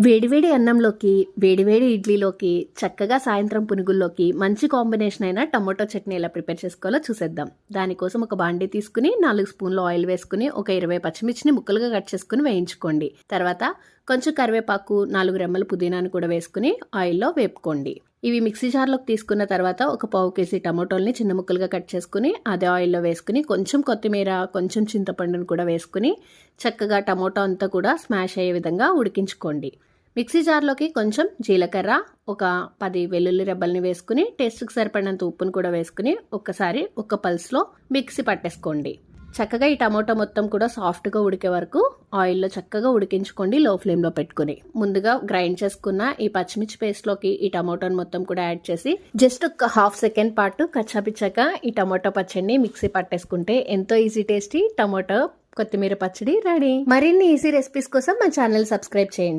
వేడివేడి అన్నంలోకి, వేడివేడి ఇడ్లీలోకి, చక్కగా సాయంత్రం పునుగుల్లోకి మంచి కాంబినేషన్ అయిన టమోటో చట్నీ ఎలా ప్రిపేర్ చేసుకోవాలో చూసేద్దాం. దానికోసం ఒక బాండీ తీసుకుని 4 స్పూన్లు ఆయిల్ వేసుకుని ఒక 20 పచ్చిమిర్చిని ముక్కలుగా కట్ చేసుకుని వేయించుకోండి. తర్వాత కొంచెం కరివేపాకు, 4 రెమ్మల పుదీనాను కూడా వేసుకుని ఆయిల్లో వేపుకోండి. ఇవి మిక్సీ జార్లోకి తీసుకున్న తర్వాత ఒక పావు కేజీ టమోటోల్ని చిన్న ముక్కలుగా కట్ చేసుకుని అదే ఆయిల్లో వేసుకుని కొంచెం కొత్తిమీర, కొంచెం చింతపండును కూడా వేసుకుని చక్కగా టమోటో అంతా కూడా స్మాష్ అయ్యే విధంగా ఉడికించుకోండి. మిక్సీ జార్లోకి కొంచెం జీలకర్ర, ఒక 10 వెల్లుల్లి రెబ్బల్ని వేసుకుని టేస్ట్కి సరిపడినంత ఉప్పును కూడా వేసుకుని ఒక్కసారి ఒక పల్స్లో మిక్సీ పట్టేసుకోండి. చక్కగా ఈ టమోటా మొత్తం కూడా సాఫ్ట్గా ఉడికే వరకు ఆయిల్లో చక్కగా ఉడికించుకోండి లో ఫ్లేమ్లో పెట్టుకుని. ముందుగా గ్రైండ్ చేసుకున్న ఈ పచ్చిమిర్చి పేస్ట్లోకి ఈ టమోటాను మొత్తం కూడా యాడ్ చేసి జస్ట్ ఒక హాఫ్ సెకండ్ పాటు కచ్చాపిచ్చాక ఈ టమోటా పచ్చడిని మిక్సీ పట్టేసుకుంటే ఎంతో ఈజీ టేస్టీ టమోటా కొత్తిమీర పచ్చడి రెడీ. మరిన్ని ఈజీ రెసిపీస్ కోసం మా ఛానల్ సబ్స్క్రైబ్ చేయండి.